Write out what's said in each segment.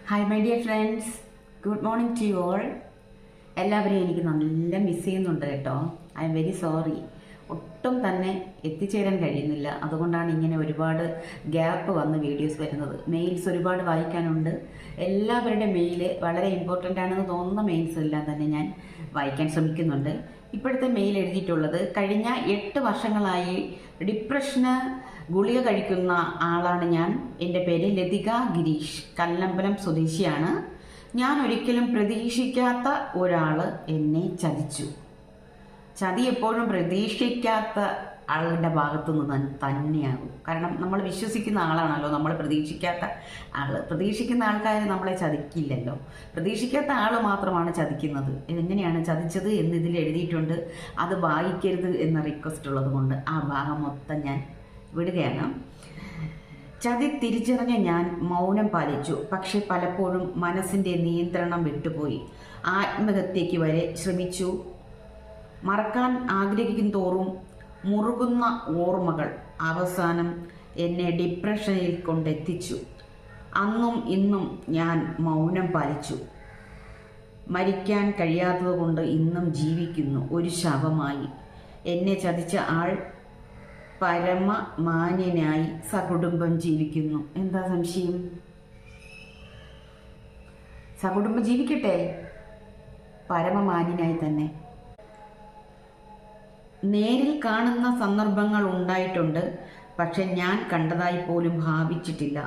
Hi my dear friends, good morning to you all. എല്ലാവരെയും എനിക്ക് നല്ല മിസ് ചെയ്യുന്നുണ്ട് കേട്ടോ. I am very sorry. ഒട്ടും തന്നെ എത്തിച്ചേരാൻ കഴിയുന്നില്ല. അതുകൊണ്ടാണ് ഇങ്ങനെ ഒരുപാട് ഗ്യാപ്പ് വന്ന് വീഡിയോസ് വരുന്നത്. മെയിൽസ് ഒരുപാട് വായിക്കാനുണ്ട്. എല്ലാവരുടെ മെയിൽ വളരെ ഇമ്പോർട്ടൻ്റ് ആണെന്ന് തോന്നുന്ന മെയിൽസ് എല്ലാം തന്നെ ഞാൻ വായിക്കാൻ ശ്രമിക്കുന്നുണ്ട്. ഇപ്പോഴത്തെ മെയിൽ എഴുതിയിട്ടുള്ളത്, കഴിഞ്ഞ 8 വർഷങ്ങളായി ഡിപ്രഷന് ഗുളിക കഴിക്കുന്ന ആളാണ് ഞാൻ. എൻ്റെ പേര് ലതിക ഗിരീഷ്, കല്ലമ്പലം സ്വദേശിയാണ്. ഞാൻ ഒരിക്കലും പ്രതീക്ഷിക്കാത്ത ഒരാൾ എന്നെ ചതിച്ചു. ചതി എപ്പോഴും പ്രതീക്ഷിക്കാത്ത ആളുടെ ഭാഗത്തു നിന്ന് തന്നെയാകും. കാരണം നമ്മൾ വിശ്വസിക്കുന്ന ആളാണല്ലോ നമ്മൾ പ്രതീക്ഷിക്കാത്ത ആൾ. പ്രതീക്ഷിക്കുന്ന ആൾക്കാർ നമ്മളെ ചതിക്കില്ലല്ലോ. പ്രതീക്ഷിക്കാത്ത ആൾ മാത്രമാണ് ചതിക്കുന്നത്. എങ്ങനെയാണ് ചതിച്ചത് എന്ന് ഇതിൽ എഴുതിയിട്ടുണ്ട്. അത് വായിക്കരുത് എന്ന റിക്വസ്റ്റ് ഉള്ളത് കൊണ്ട് ആ ഭാഗം മൊത്തം ഞാൻ വിടുകയാണ്. ചതി തിരിച്ചറിഞ്ഞ ഞാൻ മൗനം പാലിച്ചു. പക്ഷെ പലപ്പോഴും മനസ്സിൻ്റെ നിയന്ത്രണം വിട്ടുപോയി. ആത്മഹത്യയ്ക്ക് വരെ ശ്രമിച്ചു. മറക്കാൻ ആഗ്രഹിക്കും തോറും മുറുകുന്ന ഓർമ്മകൾ അവസാനം എന്നെ ഡിപ്രഷനിൽ കൊണ്ടെത്തിച്ചു. അന്നും ഇന്നും ഞാൻ മൗനം പാലിച്ചു. മരിക്കാൻ കഴിയാത്തതുകൊണ്ട് ഇന്നും ജീവിക്കുന്നു ഒരു ശവമായി. എന്നെ ചതിച്ച ആൾ പരമമാന്യനായി സകുടുംബം ജീവിക്കുന്നു. എന്താ സംശയം? സകുടുംബം ജീവിക്കട്ടെ, പരമമാന്യനായി തന്നെ. നേരിൽ കാണുന്ന സന്ദർഭങ്ങൾ ഉണ്ടായിട്ടുണ്ട്. പക്ഷെ ഞാൻ കണ്ടതായി പോലും ഭാവിച്ചിട്ടില്ല.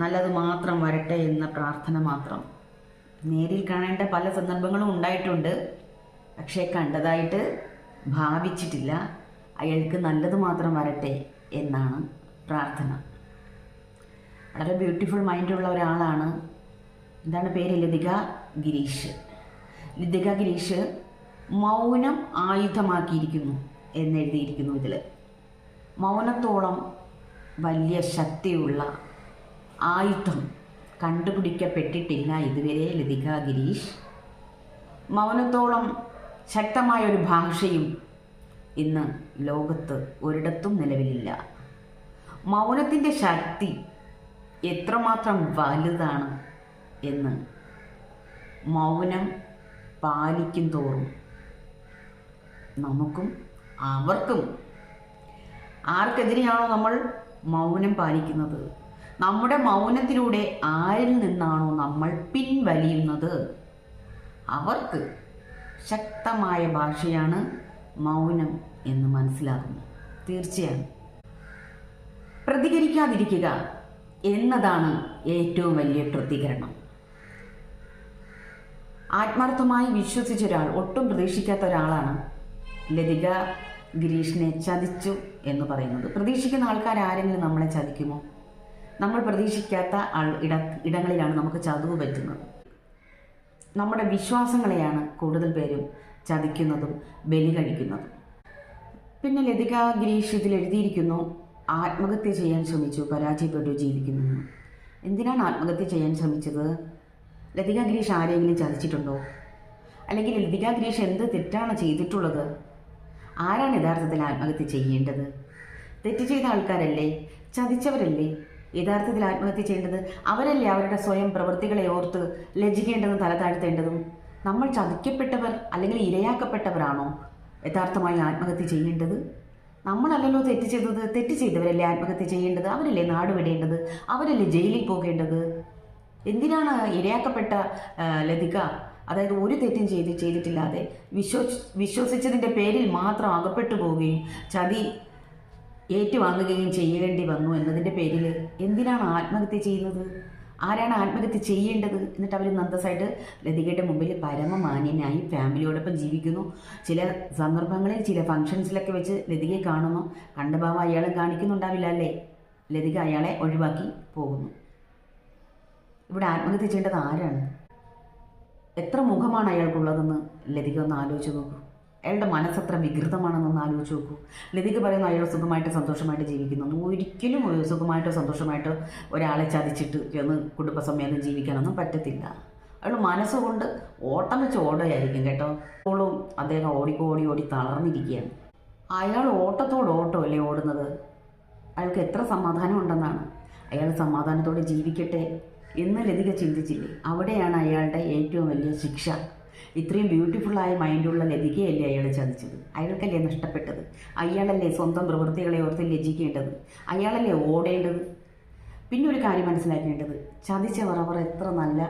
നല്ലത് മാത്രം വരട്ടെ എന്ന പ്രാർത്ഥന മാത്രം. നേരിൽ കാണേണ്ട പല സന്ദർഭങ്ങളും ഉണ്ടായിട്ടുണ്ട്. പക്ഷേ കണ്ടതായിട്ട് ഭാവിച്ചിട്ടില്ല. അയാൾക്ക് നല്ലത് മാത്രം വരട്ടെ എന്നാണ് പ്രാർത്ഥന. വളരെ ബ്യൂട്ടിഫുൾ മൈൻഡുള്ള ഒരാളാണ്. എന്താണ് പേര്? ലതിക ഗിരീഷ്. ലതിക ഗിരീഷ് മൗനം ആയുധമാക്കിയിരിക്കുന്നു എന്നെഴുതിയിരിക്കുന്നു ഇതിൽ. മൗനത്തോളം വലിയ ശക്തിയുള്ള ആയുധം കണ്ടുപിടിക്കപ്പെട്ടിട്ടില്ല ഇതുവരെ ലതിക ഗിരീഷ്. മൗനത്തോളം ശക്തമായൊരു ഭാഷയും ഇന്ന് ലോകത്ത് ഒരിടത്തും നിലവിലില്ല. മൗനത്തിൻ്റെ ശക്തി എത്രമാത്രം വലുതാണ് എന്ന് മൗനം പാലിക്കും തോറും നമുക്കും അവർക്കും, ആർക്കെതിരെയാണോ നമ്മൾ മൗനം പാലിക്കുന്നത്, നമ്മുടെ മൗനത്തിലൂടെ ആരിൽ നിന്നാണോ നമ്മൾ പിൻവലിയുന്നത്, അവർക്ക് ശക്തമായ ഭാഷയാണ് മൗനം എന്ന് മനസ്സിലാകുന്നു. തീർച്ചയായും പ്രതികരിക്കാതിരിക്കുക എന്നതാണ് ഏറ്റവും വലിയ പ്രതികരണം. ആത്മാർത്ഥമായി വിശ്വസിച്ച ഒരാൾ, ഒട്ടും പ്രതീക്ഷിക്കാത്ത ഒരാളാണ് ലതിക ഗിരീഷിനെ ചതിച്ചു എന്ന് പറയുന്നത്. പ്രതീക്ഷിക്കുന്ന ആൾക്കാർ ആരെങ്കിലും നമ്മളെ ചതിക്കുമോ? നമ്മൾ പ്രതീക്ഷിക്കാത്ത ഇടങ്ങളിലാണ് നമുക്ക് ചതിവ് പറ്റുന്നത്. നമ്മുടെ വിശ്വാസങ്ങളെയാണ് കൂടുതൽ പേരും ചതിക്കുന്നതും ബലി കഴിക്കുന്നതും. പിന്നെ ലതിക ഗിരീഷ് ഇതിൽ എഴുതിയിരിക്കുന്നു, ആത്മഹത്യ ചെയ്യാൻ ശ്രമിച്ചു, പരാജയപ്പെട്ടു, ജീവിക്കുന്നു. എന്തിനാണ് ആത്മഹത്യ ചെയ്യാൻ ശ്രമിച്ചത്? ലതിക ഗിരീഷ് ആരെങ്കിലും ചതിച്ചിട്ടുണ്ടോ? അല്ലെങ്കിൽ ലതിക ഗിരീഷ് എന്ത് തെറ്റാണ് ചെയ്തിട്ടുള്ളത്? ആരാണ് യഥാർത്ഥത്തിൽ ആത്മഹത്യ ചെയ്യേണ്ടത്? തെറ്റ് ചെയ്ത ആൾക്കാരല്ലേ, ചതിച്ചവരല്ലേ യഥാർത്ഥത്തിൽ ആത്മഹത്യ ചെയ്യേണ്ടത്? അവരല്ലേ അവരുടെ സ്വയം പ്രവൃത്തികളെ ഓർത്ത് ലജ്ജിക്കേണ്ടതും തല താഴ്ത്തേണ്ടതും? നമ്മൾ ചതിക്കപ്പെട്ടവർ അല്ലെങ്കിൽ ഇരയാക്കപ്പെട്ടവരാണോ യഥാർത്ഥമായി ആത്മഹത്യ ചെയ്യേണ്ടത്? നമ്മളല്ലല്ലോ തെറ്റ് ചെയ്തത്. തെറ്റ് ചെയ്തവരല്ലേ ആത്മഹത്യ ചെയ്യേണ്ടത്. അവരല്ലേ നാട് വിടേണ്ടത്. അവരല്ലേ ജയിലിൽ പോകേണ്ടത്. എന്തിനാണ് ഇരയാക്കപ്പെട്ട ലതിക, അതായത് ഒരു തെറ്റും ചെയ്തിട്ടില്ലാതെ വിശ്വസിച്ചതിൻ്റെ പേരിൽ മാത്രം അകപ്പെട്ടു പോവുകയും ചതി ഏറ്റുവാങ്ങുകയും ചെയ്യേണ്ടി വന്നു എന്നതിൻ്റെ പേരിൽ എന്തിനാണ് ആത്മഹത്യ ചെയ്യുന്നത്? ആരാണ് ആത്മഹത്യ ചെയ്യേണ്ടത്? എന്നിട്ട് അവർ നന്ദസായിട്ട് ലതികയുടെ മുമ്പിൽ പരമമാന്യനായി ഫാമിലിയോടൊപ്പം ജീവിക്കുന്നു. ചില സന്ദർഭങ്ങളിൽ ചില ഫംഗ്ഷൻസിലൊക്കെ വെച്ച് ലതികയെ കാണുന്നു. കണ്ട ഭാവം അയാളും കാണിക്കുന്നുണ്ടാവില്ല അല്ലേ? ലതിക അയാളെ ഒഴിവാക്കി പോകുന്നു. ഇവിടെ ആത്മഹത്യ ചെയ്യേണ്ടത് ആരാണ്? എത്ര മുഖമാണ് അയാൾക്കുള്ളതെന്ന് ലതിക ഒന്ന് ആലോചിച്ച് നോക്കൂ. അയാളുടെ മനസ്സെത്ര വികൃതമാണെന്നൊന്ന് ആലോചിച്ച് നോക്കൂ. ലതിക പറയുന്നു അയാൾ സുഖമായിട്ട് സന്തോഷമായിട്ട് ജീവിക്കുന്നു. ഒരിക്കലും സുഖമായിട്ടോ സന്തോഷമായിട്ടോ ഒരാളെ ചതിച്ചിട്ട് ചെന്ന് കുടുംബസമേതം ജീവിക്കാനൊന്നും പറ്റത്തില്ല. അയാൾ മനസ്സുകൊണ്ട് ഓട്ടം വെച്ച് ഓടുകയായിരിക്കും കേട്ടോ. അപ്പോഴും അദ്ദേഹം ഓടി തളർന്നിരിക്കുകയാണ്. അയാൾ ഓട്ടത്തോടല്ലേ ഓടുന്നത്? അയാൾക്ക് എത്ര സമാധാനം ഉണ്ടെന്നാണ്. അയാൾ സമാധാനത്തോടെ ജീവിക്കട്ടെ, എന്ന് ലതിക ചിന്തിച്ചില്ലേ? അവിടെയാണ് അയാളുടെ ഏറ്റവും വലിയ ശിക്ഷ. ഇത്രയും ബ്യൂട്ടിഫുള്ളായ മൈൻഡുള്ള ലതികയല്ലേ അയാൾ ചതിച്ചത്? അയാൾക്കല്ലേ നഷ്ടപ്പെട്ടത്? അയാളല്ലേ സ്വന്തം പ്രവൃത്തികളെ ഓർത്ത് ലജ്ജിക്കേണ്ടത്? അയാളല്ലേ ഓടേണ്ടത്? പിന്നെ ഒരു കാര്യം മനസ്സിലാക്കേണ്ടത്, ചതിച്ചവർ അവർ എത്ര നല്ല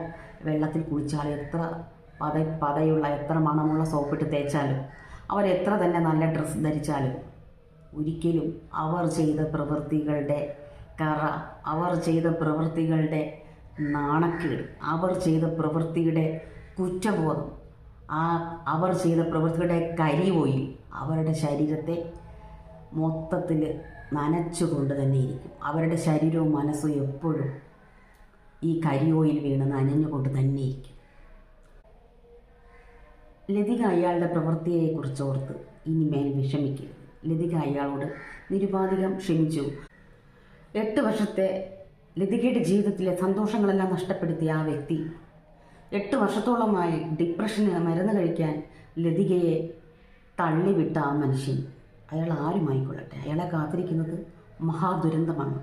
വെള്ളത്തിൽ കുളിച്ചാലും, എത്ര പതയുള്ള എത്ര മണമുള്ള സോപ്പിട്ട് തേച്ചാലും, അവരെത്ര തന്നെ നല്ല ഡ്രസ്സ് ധരിച്ചാലും, ഒരിക്കലും അവർ ചെയ്ത പ്രവൃത്തികളുടെ കറ, അവർ ചെയ്ത പ്രവൃത്തികളുടെ നാണക്കേട്, അവർ ചെയ്ത പ്രവൃത്തിയുടെ കുറ്റബോധം, അവർ ചെയ്ത പ്രവൃത്തിയുടെ കരിയോയിൽ അവരുടെ ശരീരത്തെ മൊത്തത്തിൽ നനച്ചുകൊണ്ട് തന്നെ ഇരിക്കും. അവരുടെ ശരീരവും മനസ്സും എപ്പോഴും ഈ കരിയോയിൽ വീണ് നനഞ്ഞുകൊണ്ട് തന്നെ ഇരിക്കും. ലതിക അയാളുടെ പ്രവൃത്തിയെക്കുറിച്ച് ഓർത്ത് ഇനിമേൽ വിഷമിക്കരുത്. ലതിക അയാളോട് നിരുപാധികം ക്ഷമിച്ചു. 8 വർഷത്തെ ലതികയുടെ ജീവിതത്തിലെ സന്തോഷങ്ങളെല്ലാം നഷ്ടപ്പെടുത്തിയ ആ വ്യക്തി 8 വർഷത്തോളമായി ഡിപ്രഷന് മരുന്ന് കഴിക്കാൻ ലതികയെ തള്ളിവിട്ട ആ മനുഷ്യൻ, അയാൾ ആരുമായിക്കൊള്ളട്ടെ, അയാളെ കാത്തിരിക്കുന്നത് മഹാദുരന്തമാണ്.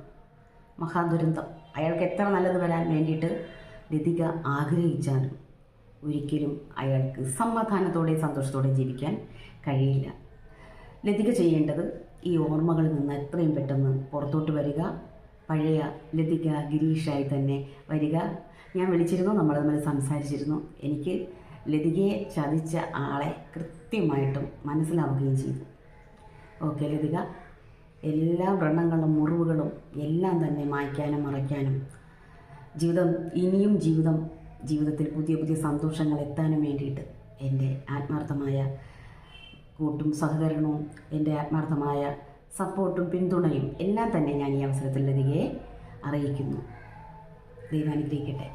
മഹാദുരന്തം. അയാൾക്ക് എത്ര നല്ലത് വരാൻ വേണ്ടിയിട്ട് ലതിക ആഗ്രഹിച്ചാലും ഒരിക്കലും അയാൾക്ക് സമാധാനത്തോടെ സന്തോഷത്തോടെ ജീവിക്കാൻ കഴിയില്ല. ലതിക ചെയ്യേണ്ടത് ഈ ഓർമ്മകളിൽ നിന്ന് എത്രയും പെട്ടെന്ന് പുറത്തോട്ട് വരിക, പഴയ ലതിക ഗിരീഷായി തന്നെ വരിക. ഞാൻ വിളിച്ചിരുന്നു, നമ്മൾ തമ്മിൽ സംസാരിച്ചിരുന്നു. എനിക്ക് ലതികയെ ചതിച്ച ആളെ കൃത്യമായിട്ടും മനസ്സിലാവുകയും ചെയ്തു. ഓക്കെ ലതിക, എല്ലാ വ്രണങ്ങളും മുറിവുകളും എല്ലാം തന്നെ മായ്ക്കാനും മറയ്ക്കാനും ഇനിയും ജീവിതത്തിൽ പുതിയ പുതിയ സന്തോഷങ്ങൾ എത്താനും വേണ്ടിയിട്ട് എൻ്റെ ആത്മാർത്ഥമായ കൂട്ടും സഹകരണവും, എൻ്റെ ആത്മാർത്ഥമായ സപ്പോർട്ടും പിന്തുണയും എല്ലാം തന്നെ ഞാൻ ഈ അവസരത്തിൽ ലതികയെ അറിയിക്കുന്നു. ദൈവം അനുഗ്രഹിക്കട്ടെ.